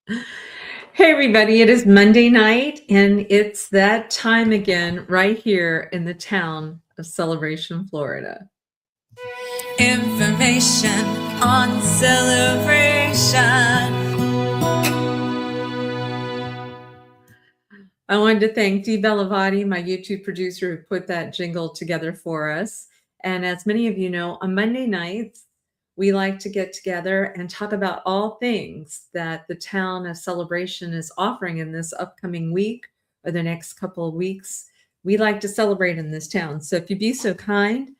Hey, everybody, it is Monday night, and it's that time again right here in the town of Celebration, Florida. Information on celebration. I wanted to thank Dee Bellavati, my YouTube producer, who put that jingle together for us. And as many of you know, on Monday nights, we like to get together and talk about all things that the town of Celebration is offering in this upcoming week or the next couple of weeks. We like to celebrate in this town. So if you'd be so kind,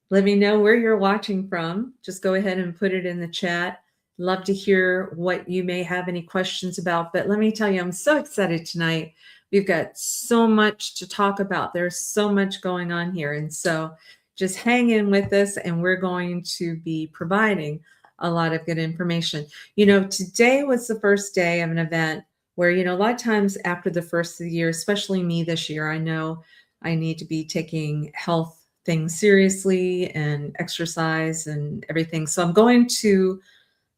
let me know where you're watching from. Just go ahead and put it in the chat. Love to hear what you may have any questions about. But let me tell you, I'm so excited tonight. We've got so much to talk about. There's so much going on here. And so just hang in with us, and we're going to be providing a lot of good information. You know, today was the first day of an event where, a lot of times after the first of the year, especially me this year, I know I need to be taking health things seriously and exercise and everything. So I'm going to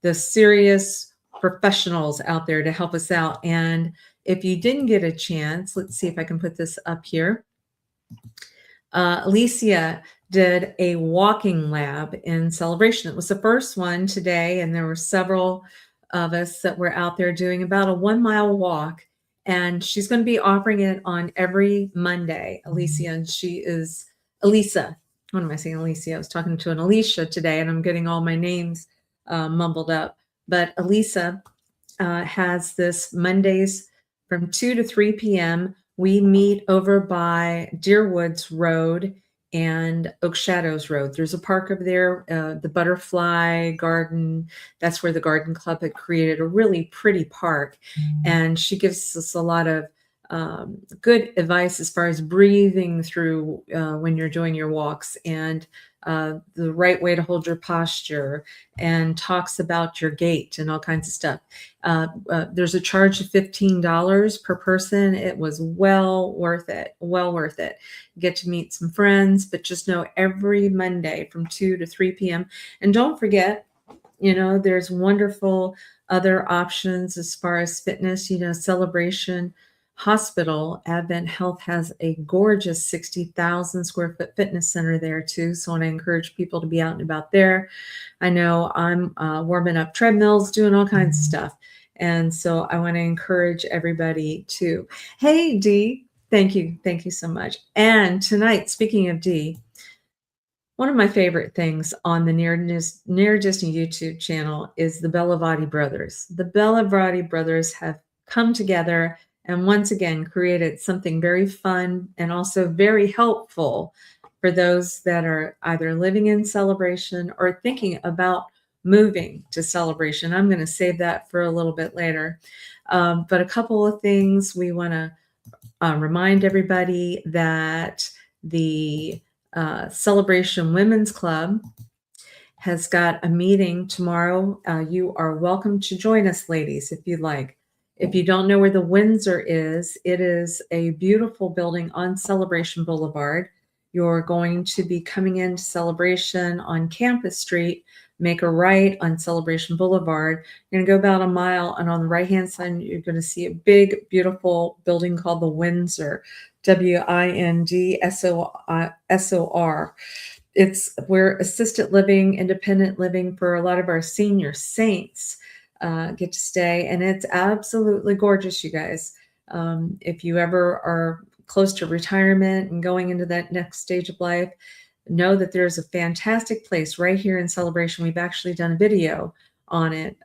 the serious professionals out there to help us out. And if you didn't get a chance, let's see if I can put this up here. Alicia did a walking lab in Celebration. It was the first one today, and there were several of us that were out there doing about a 1-mile walk. And she's going to be offering it on every Monday, Alicia. And she is Elisa. What am I saying, Alicia? I was talking to an Alicia today, and I'm getting all my names mumbled up. But Elisa has this Mondays from 2 to 3 p.m. We meet over by Deerwoods Road and Oak Shadows Road. There's a park over there, the Butterfly Garden. That's where the garden club had created a really pretty park. And she gives us a lot of good advice as far as breathing through when you're doing your walks, and the right way to hold your posture, and talks about your gait and all kinds of stuff. There's a charge of $15 per person. It was well worth it. Well worth it. Get to meet some friends, but just know every Monday from 2 to 3 p.m. And don't forget, there's wonderful other options as far as fitness. Celebration Hospital, Advent Health has a gorgeous 60,000 square foot fitness center there too. So I want to encourage people to be out and about there. I know I'm warming up treadmills, doing all kinds of stuff. And so I want to encourage everybody to, hey, Dee, thank you. Thank you so much. And tonight, speaking of Dee, one of my favorite things on the Near Disney YouTube channel is the Bellavati brothers. The Bellavati brothers have come together and once again created something very fun and also very helpful for those that are either living in Celebration or thinking about moving to Celebration. I'm going to save that for a little bit later. But a couple of things we want to remind everybody that the Celebration Women's Club has got a meeting tomorrow. You are welcome to join us, ladies, if you'd like. If you don't know where the Windsor is, it is a beautiful building on Celebration Boulevard. You're going to be coming into Celebration on Campus Street, make a right on Celebration Boulevard. You're going to go about a mile, and on the right-hand side, you're going to see a big, beautiful building called the Windsor, WINDSOR. It's where assisted living, independent living for a lot of our senior saints get to stay, and it's absolutely gorgeous, you guys. If you ever are close to retirement and going into that next stage of life, know that there's a fantastic place right here in Celebration. We've actually done a video on it.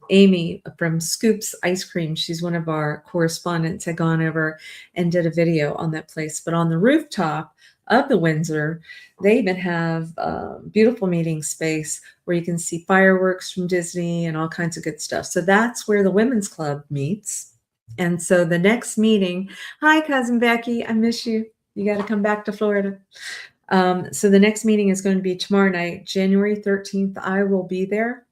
Amy from Scoops Ice Cream, she's one of our correspondents, had gone over and did a video on that place. But on the rooftop of the Windsor, they even have beautiful meeting space where you can see fireworks from Disney and all kinds of good stuff. So that's where the Women's Club meets. And so the next meeting, hi, Cousin Becky, I miss you. You got to come back to Florida. So the next meeting is going to be tomorrow night, January 13th. I will be there,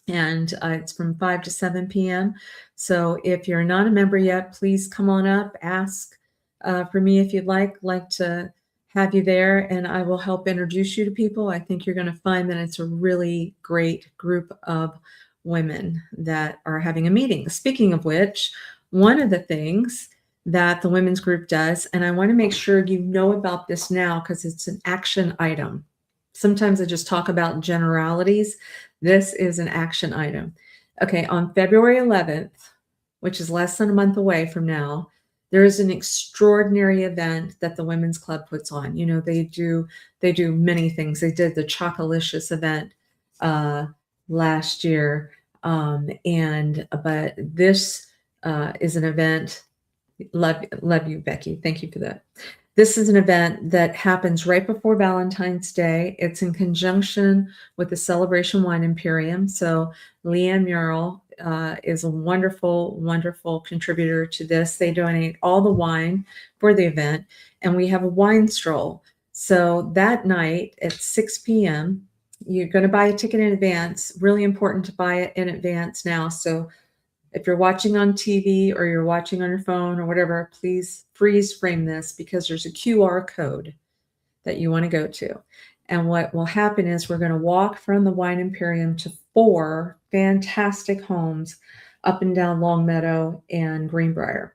and it's from 5 to 7 p.m. So if you're not a member yet, please come on up, ask for me if you'd like to have you there, and I will help introduce you to people. I think you're going to find that it's a really great group of women that are having a meeting. Speaking of which, one of the things that the women's group does, and I want to make sure you know about this now because it's an action item. Sometimes I just talk about generalities. This is an action item. Okay, on February 11th, which is less than a month away from now, there is an extraordinary event that the Women's Club puts on. You know, they do many things. They did the Chocolicious event last year, but this is an event. Love you, Becky. Thank you for that. This is an event that happens right before Valentine's Day. It's in conjunction with the Celebration Wine Imperium. So Leanne Murrell is a wonderful, wonderful contributor to this. They donate all the wine for the event, and we have a wine stroll. So that night at 6 p.m., you're going to buy a ticket in advance. Really important to buy it in advance now. So if you're watching on TV or you're watching on your phone or whatever, please freeze frame this because there's a QR code that you want to go to. And what will happen is we're going to walk from the Wine Imperium to 4 fantastic homes up and down Longmeadow and Greenbrier.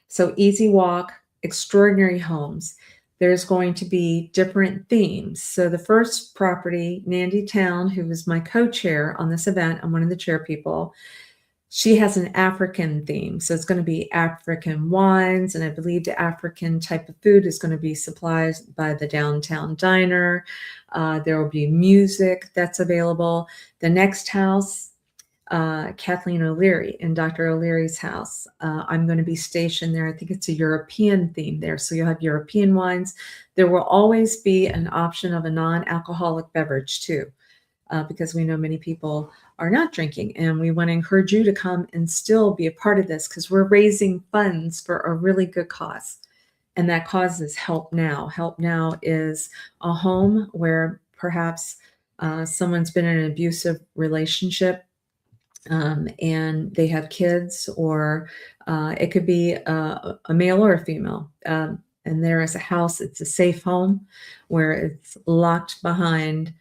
So easy walk, extraordinary homes. There's going to be different themes. So the first property, Nandy Town, who is my co-chair on this event, I'm one of the chair people, she has an African theme. So it's going to be African wines. And I believe the African type of food is going to be supplied by the Downtown Diner. There will be music that's available. The next house, Kathleen O'Leary, in Dr. O'Leary's house. I'm going to be stationed there. I think it's a European theme there. So you'll have European wines. There will always be an option of a non-alcoholic beverage too, because we know many people are not drinking, and we want to encourage you to come and still be a part of this because we're raising funds for a really good cause. And that cause is Help Now. Help Now is a home where perhaps someone's been in an abusive relationship and they have kids, or it could be a male or a female. And there is a house, it's a safe home where it's locked behind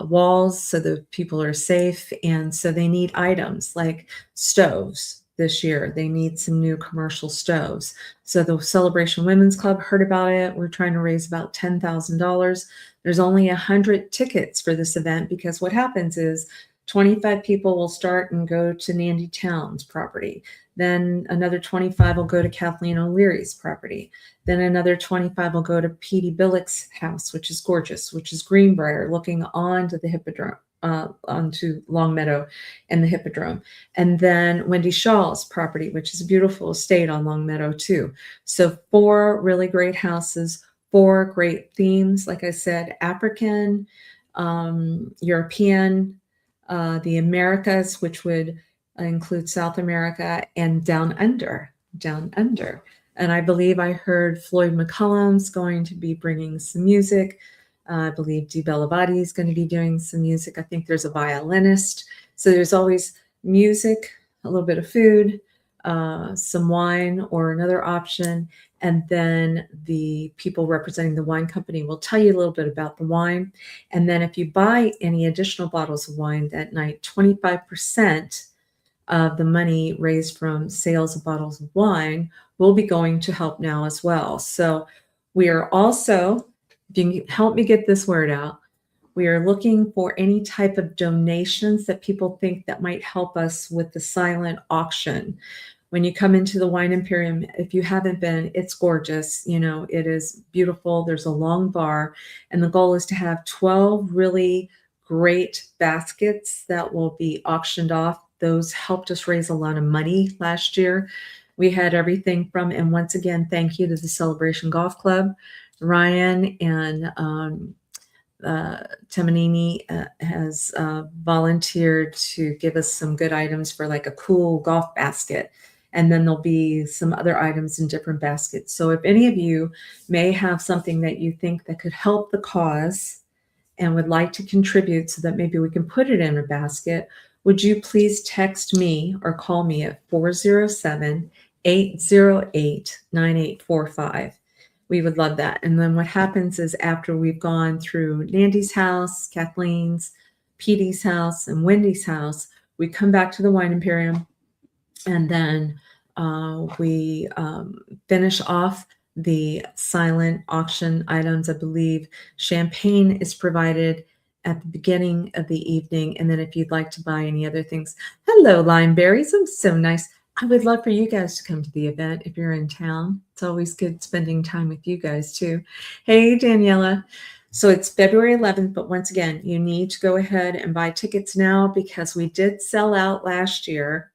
walls so the people are safe. And so they need items like stoves this year. They need some new commercial stoves. So the Celebration Women's Club heard about it. We're trying to raise about $10,000. There's only 100 tickets for this event because what happens is 25 people will start and go to Nandy Town's property. Then another 25 will go to Kathleen O'Leary's property. Then another 25 will go to Petey Billick's house, which is gorgeous, which is Greenbrier, looking onto the Hippodrome, onto Longmeadow and the Hippodrome. And then Wendy Shaw's property, which is a beautiful estate on Longmeadow too. So 4 really great houses, 4 great themes. Like I said, African, European, the Americas, which would include South America, and down under. And I believe I heard Floyd McCullum's going to be bringing some music. I believe Dee Bellavati is going to be doing some music. I think there's a violinist. So there's always music, a little bit of food, some wine or another option. And then the people representing the wine company will tell you a little bit about the wine. And then if you buy any additional bottles of wine that night, 25% of the money raised from sales of bottles of wine will be going to Help Now as well. So we are also, if you can help me get this word out, we are looking for any type of donations that people think that might help us with the silent auction. When you come into the Wine Imperium, if you haven't been, it's gorgeous. You know, it is beautiful. There's a long bar, and the goal is to have 12 really great baskets that will be auctioned off. Those helped us raise a lot of money last year. We had everything from, and once again, thank you to the Celebration Golf Club. Ryan and Temanini has volunteered to give us some good items for like a cool golf basket. And then there'll be some other items in different baskets. So if any of you may have something that you think that could help the cause and would like to contribute so that maybe we can put it in a basket, would you please text me or call me at 407-808-9845. We would love that. And then what happens is after we've gone through Nandy's house, Kathleen's, Petey's house, and Wendy's house, We come back to the Wine Imperium, and then we finish off the silent auction items. I believe champagne is provided at the beginning of the evening. And then if you'd like to buy any other things, hello, Limeberries. I'm so nice. I would love for you guys to come to the event if you're in town. It's always good spending time with you guys too. Hey, Daniela. So it's February 11th, but once again, you need to go ahead and buy tickets now because we did sell out last year.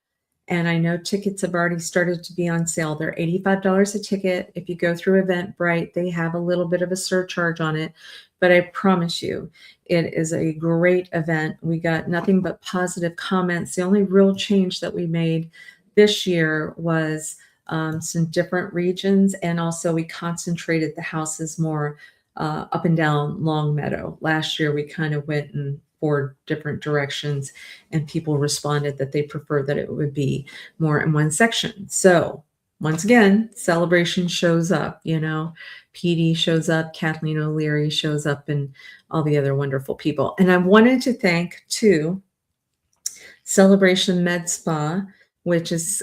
And I know tickets have already started to be on sale. They're $85 a ticket. If you go through Eventbrite, they have a little bit of a surcharge on it. But I promise you, it is a great event. We got nothing but positive comments. The only real change that we made this year was some different regions. And also we concentrated the houses more up and down Longmeadow. Last year, we kind of went in 4 different directions, and people responded that they prefer that it would be more in one section. So once again, Celebration shows up, PD shows up, Kathleen O'Leary shows up, and all the other wonderful people. And I wanted to thank, too, Celebration Med Spa, which is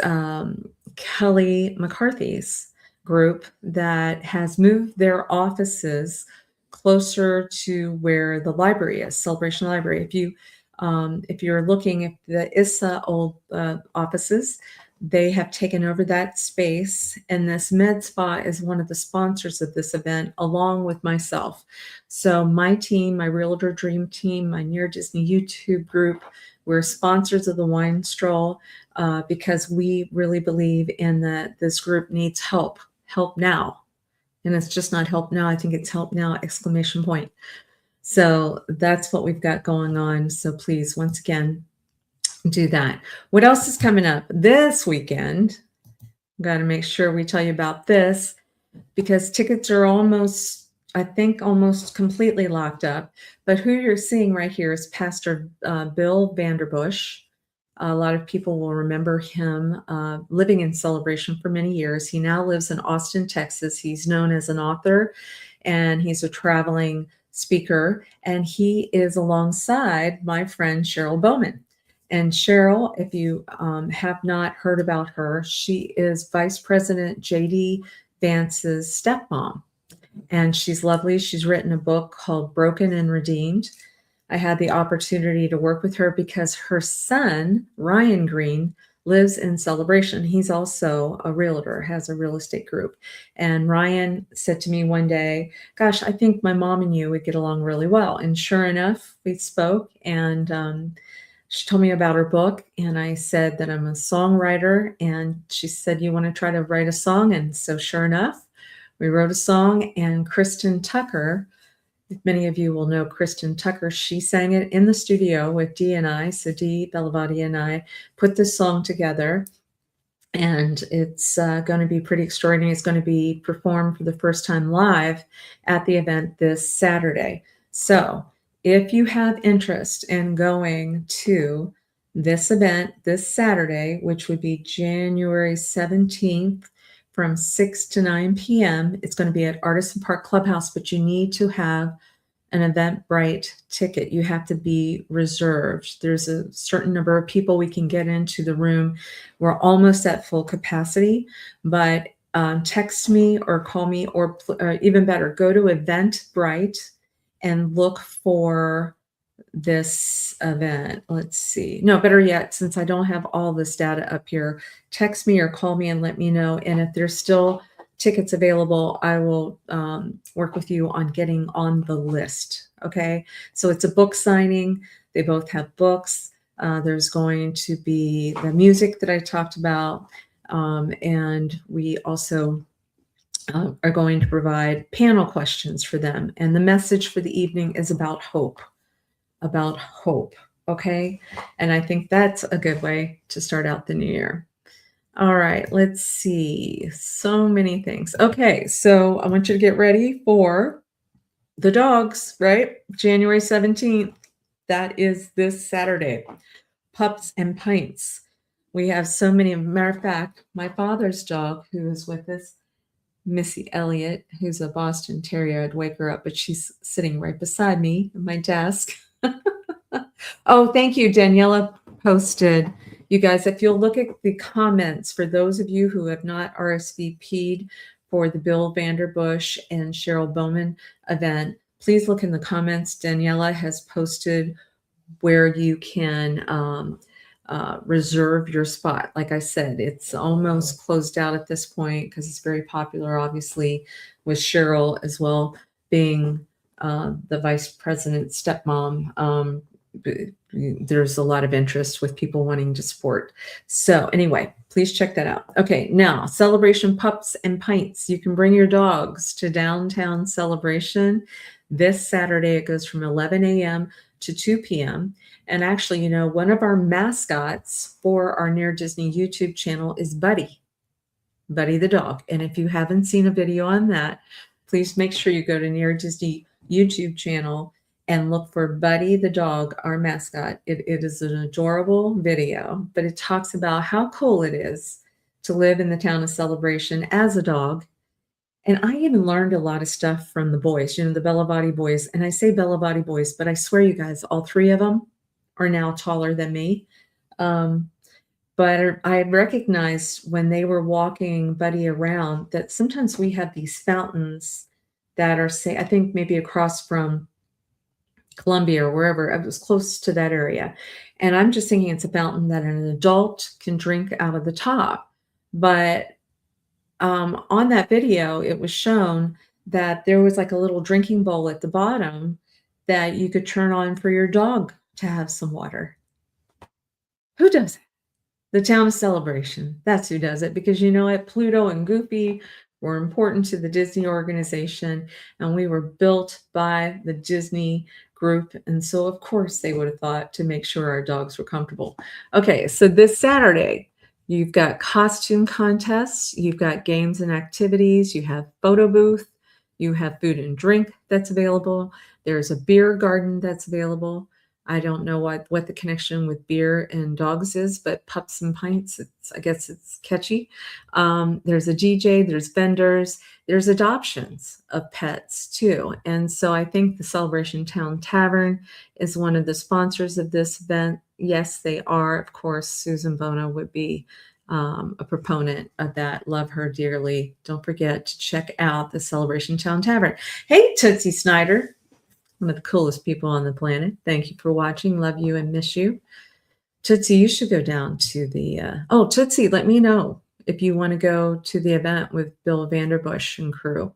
Kelly McCarthy's group that has moved their offices closer to where the library is, Celebration Library. If you're looking at the ISSA old offices, they have taken over that space, and this Med Spa is one of the sponsors of this event, along with myself. So my team, my Realtor Dream team, my Near Disney YouTube group, we're sponsors of the Wine Stroll because we really believe in that this group needs help now. And it's just not help now. I think it's help now, exclamation point. So that's what we've got going on. So please, once again, do that. What else is coming up this weekend? Got to make sure we tell you about this because tickets are almost completely locked up. But who you're seeing right here is Pastor Bill Vanderbush. A lot of people will remember him living in Celebration for many years. He now lives in Austin, Texas. He's known as an author, and he's a traveling speaker. And he is alongside my friend Cheryl Bowman. And Cheryl, if you have not heard about her, she is Vice President J.D. Vance's stepmom. And she's lovely. She's written a book called Broken and Redeemed. I had the opportunity to work with her because her son, Ryan Green, lives in Celebration. He's also a realtor, has a real estate group. And Ryan said to me one day, gosh, I think my mom and you would get along really well. And sure enough, we spoke, and she told me about her book. And I said that I'm a songwriter. And she said, you want to try to write a song? And so sure enough, we wrote a song, and Kristen Tucker, many of you will know Kristen Tucker, she sang it in the studio with Dee and I. So Dee Bellavati and I put this song together, and it's going to be pretty extraordinary. It's going to be performed for the first time live at the event this Saturday. So if you have interest in going to this event this Saturday, which would be January 17th, from 6 to 9 p.m. It's going to be at Artisan Park Clubhouse, but you need to have an Eventbrite ticket. You have to be reserved. There's a certain number of people we can get into the room. We're almost at full capacity, but text me or call me, or even better, go to Eventbrite and look for this event. Let's see. No, better yet, since I don't have all this data up here, text me or call me and let me know. And if there's still tickets available, I will work with you on getting on the list. Okay. So it's a book signing. They both have books. There's going to be the music that I talked about. And we also are going to provide panel questions for them. And the message for the evening is about hope. Okay. And I think that's a good way to start out the new year. All right, let's see. So many things. Okay, so I want you to get ready for the dogs, right? January 17th. That is this Saturday. Pups and Pints. We have so many. Matter of fact, my father's dog, who is with us, Missy Elliott, who's a Boston Terrier, I'd wake her up, but she's sitting right beside me at my desk. Oh, thank you, Daniela posted, you guys, if you'll look at the comments, for those of you who have not RSVP'd for the Bill Vanderbush and Cheryl Bowman event, please look in the comments. Daniela has posted where you can reserve your spot. Like I said, it's almost closed out at this point because it's very popular, obviously, with Cheryl as well being the vice president stepmom. There's a lot of interest with people wanting to support. So anyway, please check that out. Okay, now Celebration Pups and Pints. You can bring your dogs to Downtown Celebration this Saturday. It goes from 11 a.m. to 2 p.m. And actually, you know, one of our mascots for our Near Disney YouTube channel is Buddy the dog. And if you haven't seen a video on that, please make sure you go to Near Disney YouTube channel and look for Buddy the dog, our mascot. It is an adorable video, but it talks about how cool it is to live in the town of Celebration as a dog. And I even learned a lot of stuff from the boys, you know, the Bellavati boys. And I say Bellavati boys, but I swear you guys, all three of them are now taller than me. But I recognized when they were walking Buddy around that sometimes we have these fountains that are, say, I think maybe across from Columbia or wherever. It was close to that area. And I'm just thinking it's a fountain that an adult can drink out of the top. But on that video, it was shown that there was like a little drinking bowl at the bottom that you could turn on for your dog to have some water. Who does it? The town of Celebration. That's who does it, because you know what? Pluto and Goofy were important to the Disney organization, and we were built by the Disney group. And so, of course, they would have thought to make sure our dogs were comfortable. Okay, so this Saturday, you've got costume contests, you've got games and activities, you have photo booth, you have food and drink that's available. There's a beer garden that's available. I don't know what the connection with beer and dogs is, but Pups and Pints, I guess it's catchy. There's a DJ, there's vendors, there's adoptions of pets too. And so I think the Celebration Town Tavern is one of the sponsors of this event. Yes, they are. Of course, Susan Bono would be a proponent of that. Love her dearly. Don't forget to check out the Celebration Town Tavern. Hey, Tootsie Snyder. One of the coolest people on the planet. Thank you for watching. Love you and miss you. Tootsie, you should go down to the, Tootsie, let me know if you want to go to the event with Bill Vanderbush and crew.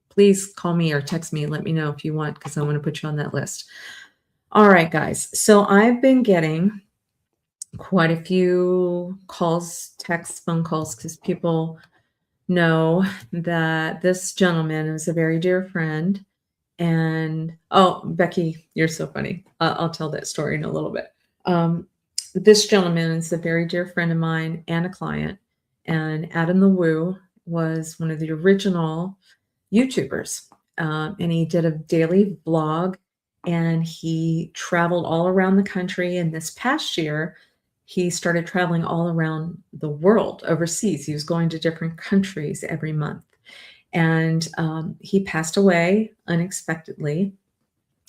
Please call me or text me and let me know if you want, because I want to put you on that list. All right, guys. So I've been getting quite a few calls, texts, phone calls, because people know that this gentleman is a very dear friend. And Becky, you're so funny. I'll tell that story in a little bit. This gentleman is a very dear friend of mine and a client. And Adam the Woo was one of the original YouTubers. And he did a daily vlog, and he traveled all around the country. And this past year, he started traveling all around the world, overseas. He was going to different countries every month. And he passed away unexpectedly.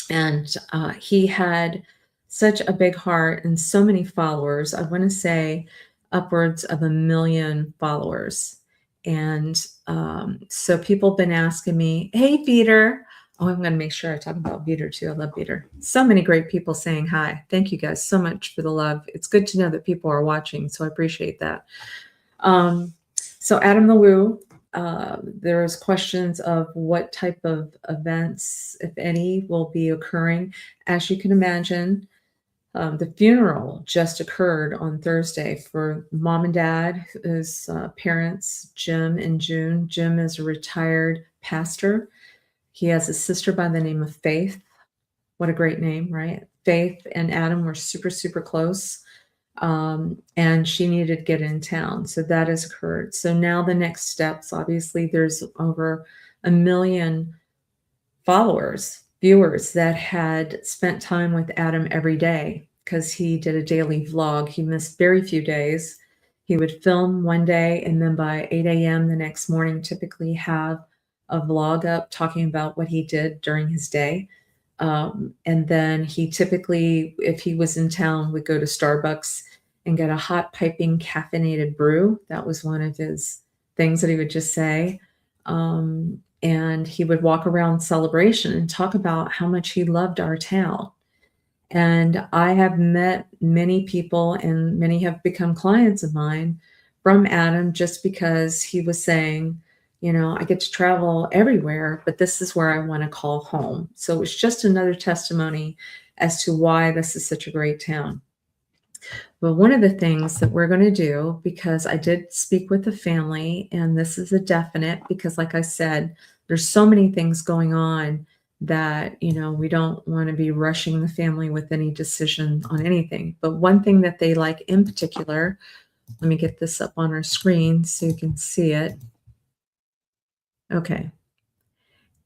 And he had such a big heart and so many followers. I want to say upwards of 1 million followers. And so people have been asking me, hey, Peter. Oh, I'm going to make sure I talk about Peter too. I love Peter. So many great people saying hi. Thank you guys so much for the love. It's good to know that people are watching, so I appreciate that. So Adam the Woo, there's questions of what type of events, if any, will be occurring. As you can imagine, the funeral just occurred on Thursday for Mom and Dad, his parents, Jim and June. Jim is a retired pastor. He has a sister by the name of Faith. What a great name, right? Faith and Adam were super, super close. And she needed to get in town. So that has occurred. So now the next steps, obviously there's over 1 million followers, viewers that had spent time with Adam every day, because he did a daily vlog. He missed very few days. He would film one day, and then by 8 a.m. the next morning, typically have a vlog up talking about what he did during his day. And then he typically, if he was in town, would go to Starbucks and get a hot piping caffeinated brew. That was one of his things that he would just say. And he would walk around Celebration and talk about how much he loved our town. And I have met many people, and many have become clients of mine from Adam just because he was saying, I get to travel everywhere, but this is where I want to call home. So it's just another testimony as to why this is such a great town. But one of the things that we're going to do, because I did speak with the family, and this is a definite, because like I said, there's so many things going on that, we don't want to be rushing the family with any decision on anything. But one thing that they like in particular, let me get this up on our screen so you can see it. Okay.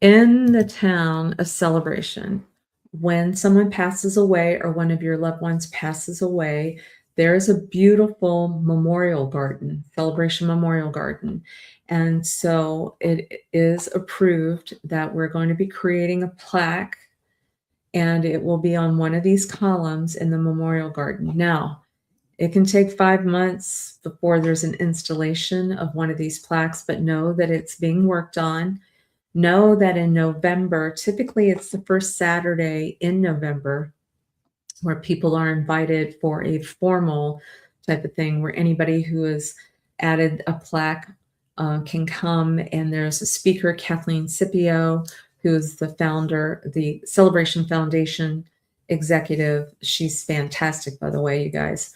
In the town of Celebration, when someone passes away or one of your loved ones passes away, there is a beautiful memorial garden, Celebration Memorial Garden. And so it is approved that we're going to be creating a plaque, and it will be on one of these columns in the memorial garden. Now, it can take 5 months before there's an installation of one of these plaques, but know that it's being worked on. Know that in November, typically it's the first Saturday in November, where people are invited for a formal type of thing where anybody who has added a plaque can come. And there's a speaker, Kathleen Scipio, who's the founder, the Celebration Foundation executive. She's fantastic, by the way, you guys.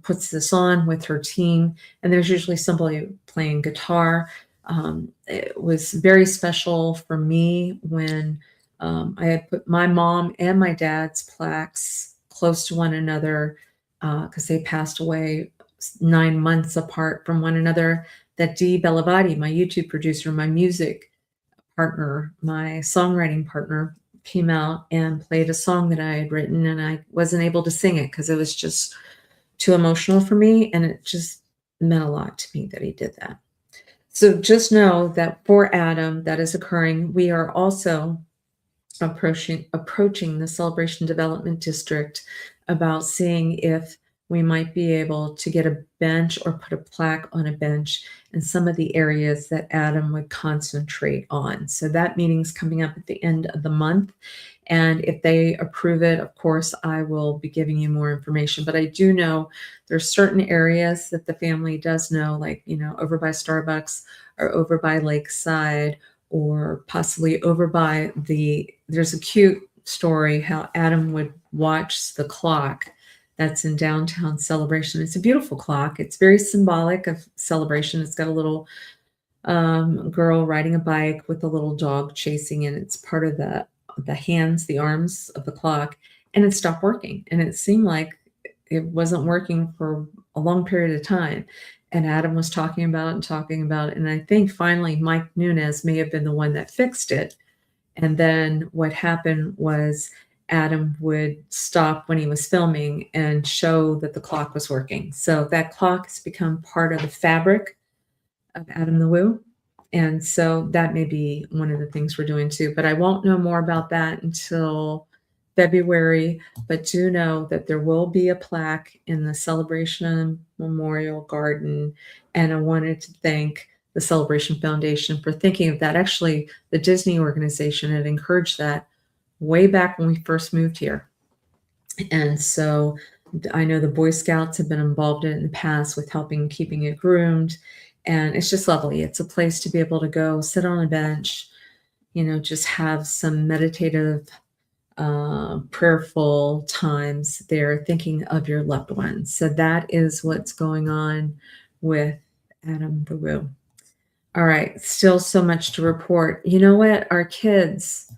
Puts this on with her team, and there's usually somebody playing guitar. It was very special for me when I had put my mom and my dad's plaques close to one another because they passed away 9 months apart from one another. That Dee Bellavati, my YouTube producer, my music partner, my songwriting partner, came out and played a song that I had written, and I wasn't able to sing it because it was just too emotional for me, and it just meant a lot to me that he did that. So just know that for Adam, that is occurring. We are also approaching the Celebration Development District about seeing if we might be able to get a bench or put a plaque on a bench in some of the areas that Adam would concentrate on. So that meeting's coming up at the end of the month. And if they approve it, of course, I will be giving you more information. But I do know there's certain areas that the family does know, like, over by Starbucks or over by Lakeside, or possibly over by there's a cute story how Adam would watch the clock that's in downtown Celebration. It's a beautiful clock. It's very symbolic of Celebration. It's got a little girl riding a bike with a little dog chasing it. It's part of the arms of the clock, and it stopped working. And it seemed like it wasn't working for a long period of time. And Adam was talking about it. And I think finally Mike Nunez may have been the one that fixed it. And then what happened was Adam would stop when he was filming and show that the clock was working. So that clock has become part of the fabric of Adam the Woo. And so that may be one of the things we're doing too. But I won't know more about that until February. But do know that there will be a plaque in the Celebration Memorial Garden. And I wanted to thank the Celebration Foundation for thinking of that. Actually, the Disney organization had encouraged that way back when we first moved here. And so I know the Boy Scouts have been involved in it in the past with helping keeping it groomed. And it's just lovely. It's a place to be able to go sit on a bench, just have some meditative, prayerful times there thinking of your loved ones. So that is what's going on with Adam the Woo. All right. Still so much to report. You know what? Our kids,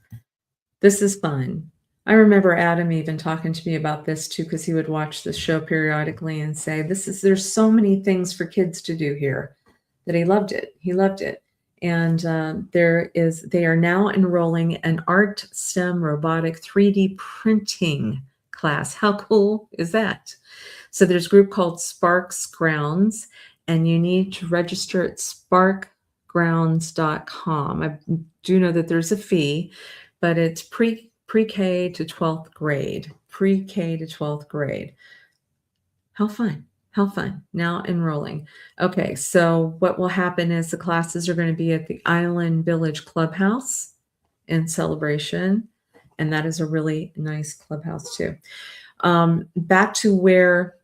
this is fun. I remember Adam even talking to me about this too, because he would watch the show periodically and say, there's so many things for kids to do here, that he loved it. He loved it. And they are now enrolling an art STEM robotic 3D printing class. How cool is that? So there's a group called Sparks Grounds, and you need to register at sparkgrounds.com. I do know that there's a fee, but it's pre-K to 12th grade. Pre-K to 12th grade. How fun. How fun. Now enrolling. Okay, so what will happen is the classes are going to be at the Island Village Clubhouse in Celebration, and that is a really nice clubhouse too. Back to where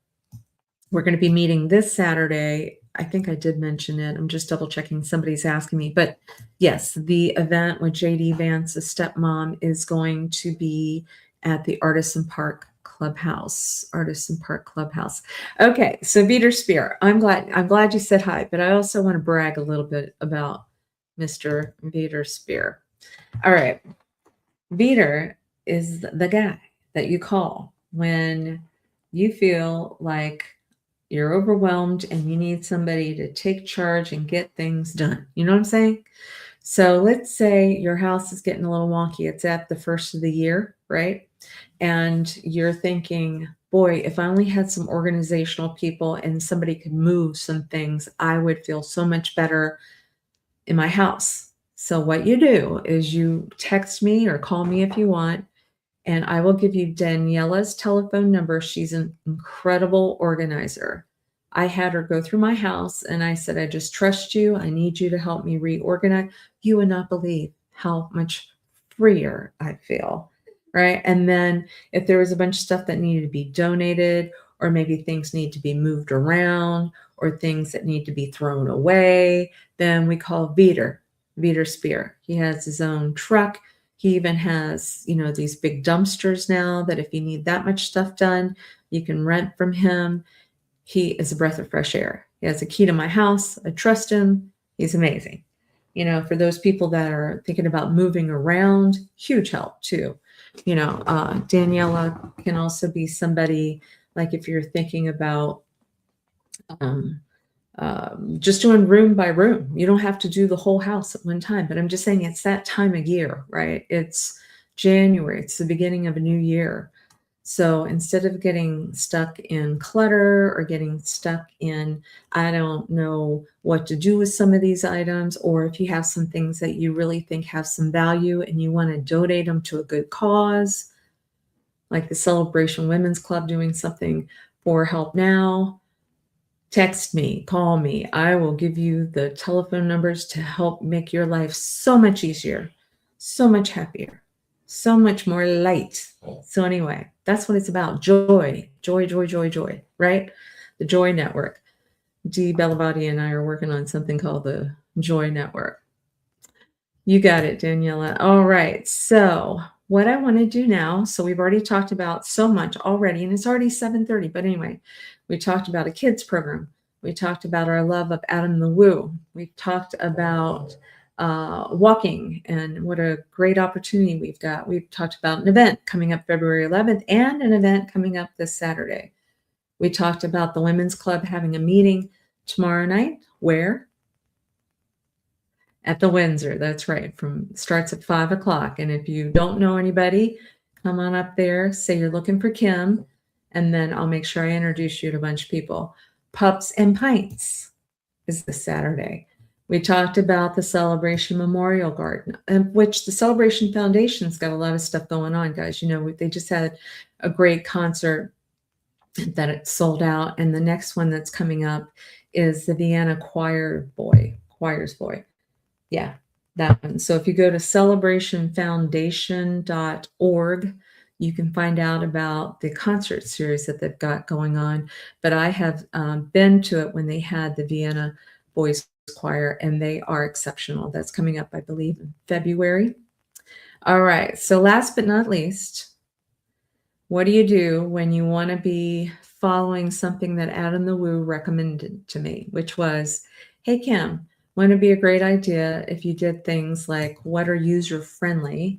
we're going to be meeting this Saturday. I think I did mention it. I'm just double checking. Somebody's asking me, but yes, the event with JD Vance's stepmom is going to be at the Artisan Park Clubhouse. Artisan Park Clubhouse. Okay, so Vitor Spear, I'm glad you said hi, but I also want to brag a little bit about Mr. Vitor Spear. All right, Vitor is the guy that you call when you feel like you're overwhelmed and you need somebody to take charge and get things done. You know what I'm saying? So let's say your house is getting a little wonky. It's at the first of the year, right? And you're thinking, boy, if I only had some organizational people and somebody could move some things, I would feel so much better in my house. So what you do is you text me or call me if you want, and I will give you Daniela's telephone number. She's an incredible organizer. I had her go through my house and I said, I just trust you. I need you to help me reorganize. You would not believe how much freer I feel, right? And then if there was a bunch of stuff that needed to be donated, or maybe things need to be moved around, or things that need to be thrown away, then we call Vitor Spear. He has his own truck. He even has, these big dumpsters now that if you need that much stuff done, you can rent from him. He is a breath of fresh air. He has a key to my house. I trust him. He's amazing. For those people that are thinking about moving around, huge help too. Daniela can also be somebody, like if you're thinking about just doing room by room. You don't have to do the whole house at one time, but I'm just saying it's that time of year, right? It's January. It's the beginning of a new year. So instead of getting stuck in clutter or getting stuck in, I don't know what to do with some of these items, or if you have some things that you really think have some value and you want to donate them to a good cause, like the Celebration Women's Club doing something for Help Now, text me, call me. I will give you the telephone numbers to help make your life so much easier, so much happier, so much more light. So anyway, that's what it's about. Joy, joy, joy, joy, joy, right? The Joy Network. Dee Bellavati and I are working on something called the Joy Network. You got it, Daniela. All right. So what I want to do now, so we've already talked about so much already, and it's already 7:30, but anyway, we talked about a kids program. We talked about our love of Adam the Woo. We've talked about walking and what a great opportunity we've got. We've talked about an event coming up February 11th and an event coming up this Saturday. We talked about the Women's Club having a meeting tomorrow night. Where? At the Windsor. That's right. Starts at 5 o'clock. And if you don't know anybody, come on up there, say you're looking for Kim, and then I'll make sure I introduce you to a bunch of people. Pups and Pints is this Saturday. We talked about the Celebration Memorial Garden, which the Celebration Foundation's got a lot of stuff going on, guys. They just had a great concert that it sold out. And the next one that's coming up is the Vienna Choirs Boy. Yeah, that one. So if you go to celebrationfoundation.org, you can find out about the concert series that they've got going on. But I have been to it when they had the Vienna Boys Choir, and they are exceptional. That's coming up, I believe, in February. All right. So last but not least, what do you do when you want to be following something that Adam the Woo recommended to me, which was, hey, Kim, wouldn't it be a great idea if you did things like what are user-friendly,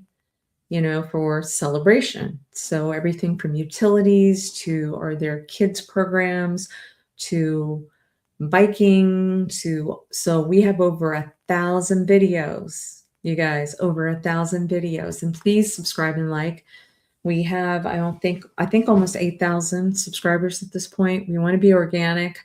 for celebration? So everything from utilities to, are there kids programs to biking so we have over 1,000 videos, you guys, over 1,000 videos. And please subscribe and like. We have, I think almost 8,000 subscribers at this point. We want to be organic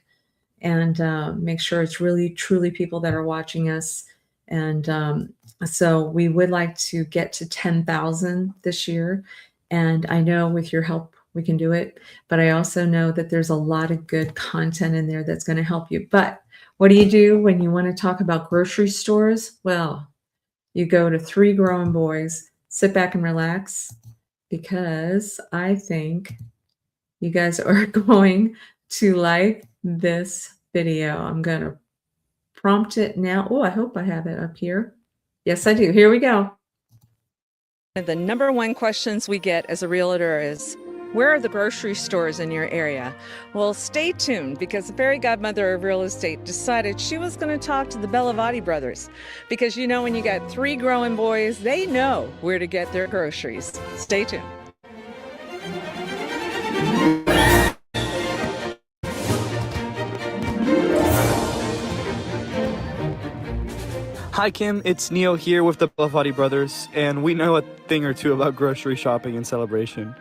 and make sure it's really, truly people that are watching us. And so we would like to get to 10,000 this year. And I know with your help, we can do it. But I also know that there's a lot of good content in there that's going to help you. But what do you do when you want to talk about grocery stores? Well, you go to Three Growing Boys, sit back and relax, because I think you guys are going to like this video. I'm going to prompt it now. Oh, I hope I have it up here. Yes, I do. Here we go. The number one questions we get as a realtor is, where are the grocery stores in your area? Well, stay tuned, because the fairy godmother of real estate decided she was going to talk to the Bellavati brothers. Because you know, when you got three growing boys, they know where to get their groceries. Stay tuned. Hi Kim, it's Neo here with the Bellavati brothers, and we know a thing or two about grocery shopping in Celebration.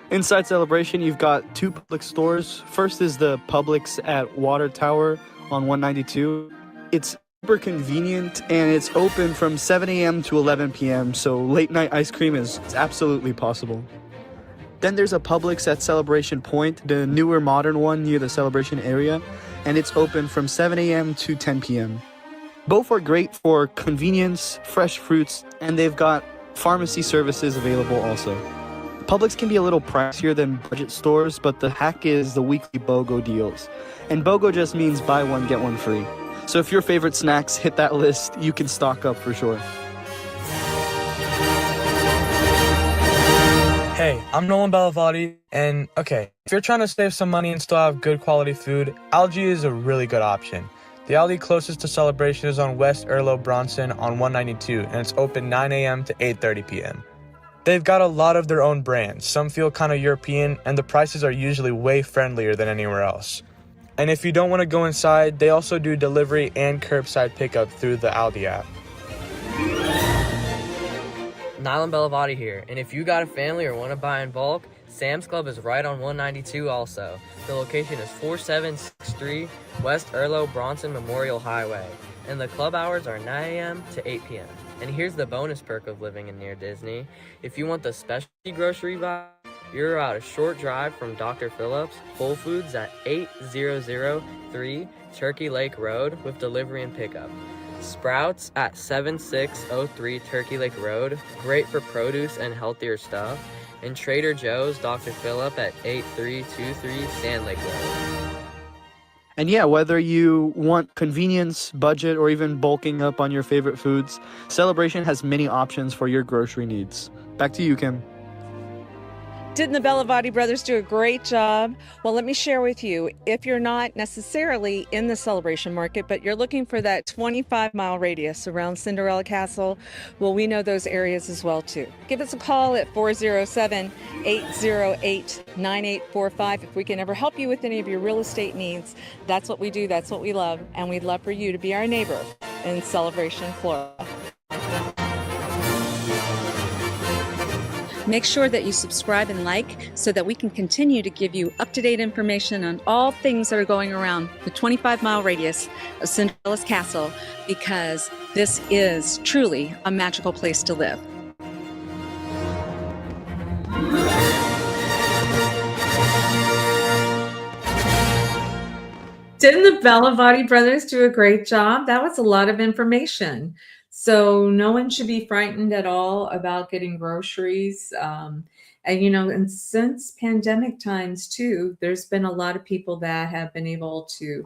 Inside Celebration, you've got two Publix stores. First is the Publix at Water Tower on 192. It's super convenient, and it's open from 7 a.m. to 11 p.m., so late night ice cream is absolutely possible. Then there's a Publix at Celebration Point, the newer modern one near the Celebration area, and it's open from 7 a.m. to 10 p.m. Both are great for convenience, fresh fruits, and they've got pharmacy services available also. Publix can be a little pricier than budget stores, but the hack is the weekly BOGO deals. And BOGO just means buy one, get one free. So if your favorite snacks hit that list, you can stock up for sure. Hey, I'm Nolan Bellavati, and okay, if you're trying to save some money and still have good quality food, Algae is a really good option. The Aldi closest to Celebration is on West Erlo Bronson on 192, and it's open 9 a.m. to 8:30 p.m. They've got a lot of their own brands. Some feel kind of European, and the prices are usually way friendlier than anywhere else. And if you don't want to go inside, they also do delivery and curbside pickup through the Aldi app. Nylan Bellavati here, and if you got a family or want to buy in bulk, Sam's Club is right on 192 also. The location is 4763 West Erlo Bronson Memorial Highway, and the club hours are 9 a.m. to 8 p.m. And here's the bonus perk of living in near Disney. If you want the specialty grocery vibe, you're about a short drive from Dr. Phillips, Whole Foods at 8003 Turkey Lake Road with delivery and pickup. Sprouts at 7603 Turkey Lake Road, great for produce and healthier stuff. And Trader Joe's Dr. Phillip at 8323 Sand Lake Road. And yeah, whether you want convenience, budget, or even bulking up on your favorite foods, Celebration has many options for your grocery needs. Back to you, Kim. Didn't the Bellavati brothers do a great job? Well, let me share with you, if you're not necessarily in the Celebration market, but you're looking for that 25-mile radius around Cinderella Castle, well, we know those areas as well, too. Give us a call at 407-808-9845 if we can ever help you with any of your real estate needs. That's what we do, that's what we love, and we'd love for you to be our neighbor in Celebration, Florida. Make sure that you subscribe and like so that we can continue to give you up-to-date information on all things that are going around the 25-mile radius of Cinderella's Castle, because this is truly a magical place to live. Didn't the Bellavati brothers do a great job? That was a lot of information. So no one should be frightened at all about getting groceries. And, you know, and since pandemic times too, there's been a lot of people that have been able to,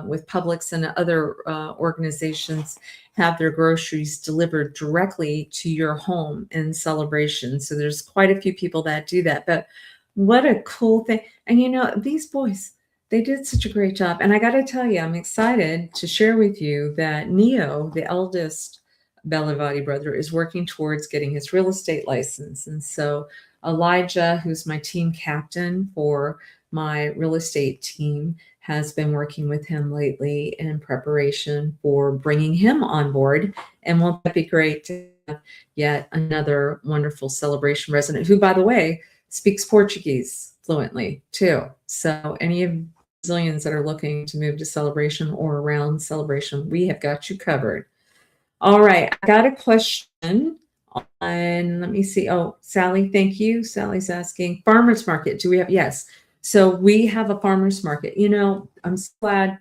with Publix and other organizations, have their groceries delivered directly to your home in Celebration. So there's quite a few people that do that. But what a cool thing. And, you know, these boys, they did such a great job. And I got to tell you, I'm excited to share with you that Neo, the eldest Bellavati brother, is working towards getting his real estate license. And so Elijah, who's my team captain for my real estate team, has been working with him lately in preparation for bringing him on board. And won't that be great to have yet another wonderful Celebration resident who, by the way, speaks Portuguese fluently too. So any of Brazilians that are looking to move to Celebration or around Celebration, we have got you covered. All right, I got a question on, let me see. Oh, Sally, thank you. Sally's asking, farmers market, do we have? Yes. So we have a farmers market. You know, I'm so glad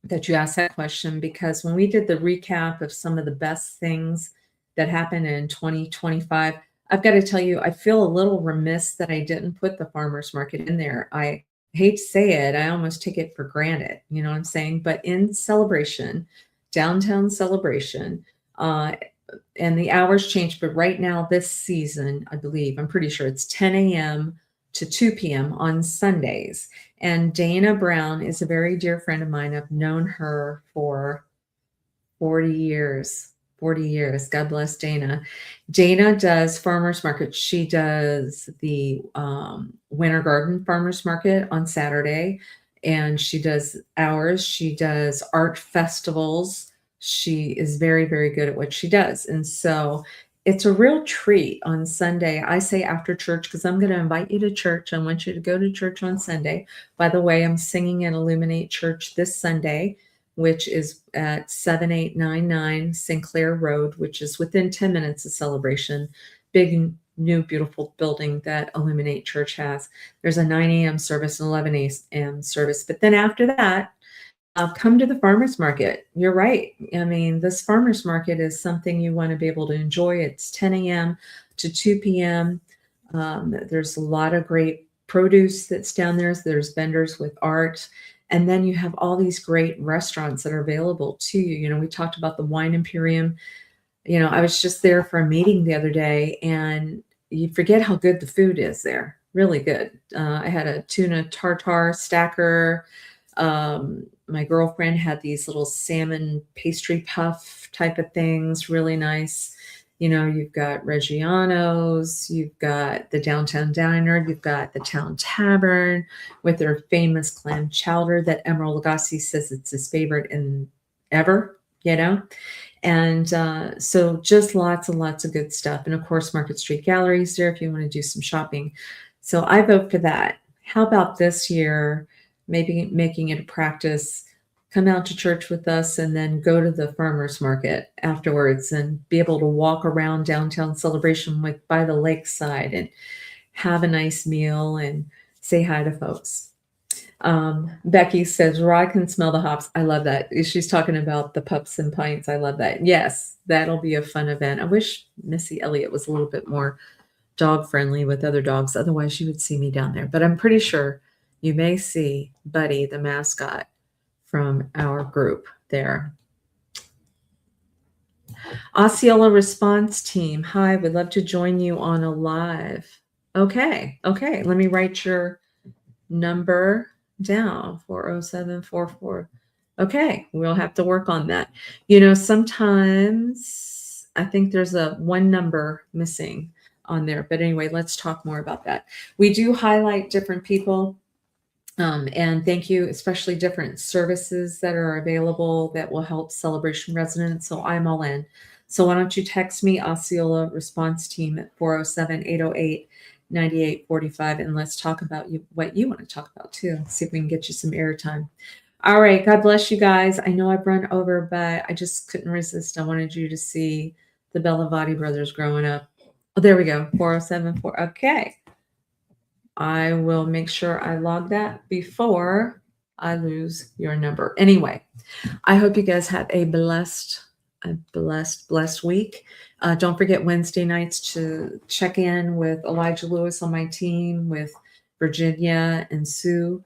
that you asked that question, because when we did the recap of some of the best things that happened in 2025, I've got to tell you, I feel a little remiss that I didn't put the farmers market in there. I hate to say it, I almost take it for granted. You know what I'm saying? But in Celebration, downtown Celebration, and the hours change, but right now this season, I believe, I'm pretty sure it's 10 a.m. to 2 p.m. on Sundays. And Dana Brown is a very dear friend of mine. I've known her for 40 years. 40 years. God bless Dana. Dana does farmers market. She does the Winter Garden Farmers Market on Saturday, and she does hours. She does art festivals. She is very, very good at what she does. And so it's a real treat on Sunday. I say after church because I'm going to invite you to church. I want you to go to church on Sunday. By the way, I'm singing at Illuminate Church this Sunday, which is at 7899 Sinclair Road, which is within 10 minutes of Celebration. Big, new, beautiful building that Illuminate Church has. There's a 9 a.m. service and 11 a.m. service. But then after that, come to the farmers market. You're right. I mean, this farmers market is something you want to be able to enjoy. It's 10 a.m. to 2 p.m. There's a lot of great produce that's down there. So there's vendors with art. And then you have all these great restaurants that are available to you. You know, we talked about the Wine Imperium. You know, I was just there for a meeting the other day, and you forget how good the food is there. Really good. I had a tuna tartare stacker. My girlfriend had these little salmon pastry puff type of things, really nice. You know, you've got Reggiano's, you've got the Downtown Diner, you've got the Town Tavern with their famous clam chowder that Emerald Lagasse says it's his favorite in ever, you know. And so just lots and lots of good stuff. And of course, Market Street Gallery's there if you want to do some shopping. So I vote for that. How about this year? Maybe making it a practice, come out to church with us and then go to the farmers market afterwards and be able to walk around downtown Celebration with by the lakeside and have a nice meal and say hi to folks. Becky says, Rod can smell the hops. I love that. She's talking about the pups and pints. I love that. Yes, that'll be a fun event. I wish Missy Elliott was a little bit more dog friendly with other dogs. Otherwise, she would see me down there. But I'm pretty sure you may see Buddy, the mascot, from our group there. Osceola Response Team. Hi, would love to join you on a live. Okay. Let me write your number down, 40744. Okay, we'll have to work on that. You know, sometimes I think there's a one number missing on there. But anyway, let's talk more about that. We do highlight different people. And thank you, especially different services that are available that will help Celebration residents. So I'm all in. So why don't you text me, Osceola Response Team, at 407-808-9845, and let's talk about what you want to talk about too. See if we can get you some airtime. All right. God bless you guys. I know I've run over, but I just couldn't resist. I wanted you to see the Bellavati brothers growing up. Oh, there we go. 4074. Okay. I will make sure I log that before I lose your number. Anyway, I hope you guys have a blessed week. Don't forget Wednesday nights to check in with Elijah Lewis on my team, with Virginia and Sue,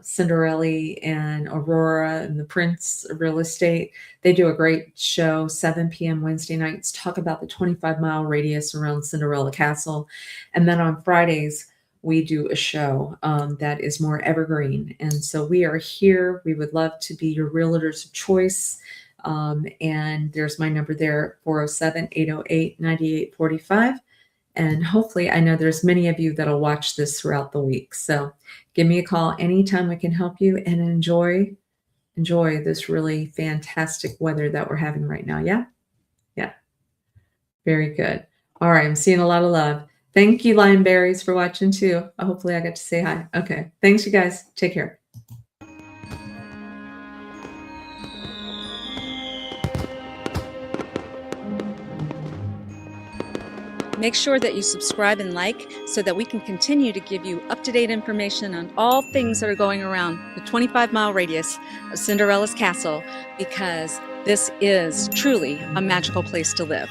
Cinderella and Aurora and the Prince of Real Estate. They do a great show, 7 p.m. Wednesday nights, talk about the 25-mile radius around Cinderella Castle. And then on Fridays, we do a show that is more evergreen. And so we are here. We would love to be your realtors of choice. And there's my number there, 407-808-9845. And hopefully, I know there's many of you that'll watch this throughout the week. So give me a call anytime we can help you, and enjoy this really fantastic weather that we're having right now. Yeah. Very good. All right. I'm seeing a lot of love. Thank you, Lion Berries, for watching too. Hopefully I got to say hi. Okay. Thanks, you guys. Take care. Make sure that you subscribe and like so that we can continue to give you up-to-date information on all things that are going around the 25-mile radius of Cinderella's Castle, because this is truly a magical place to live.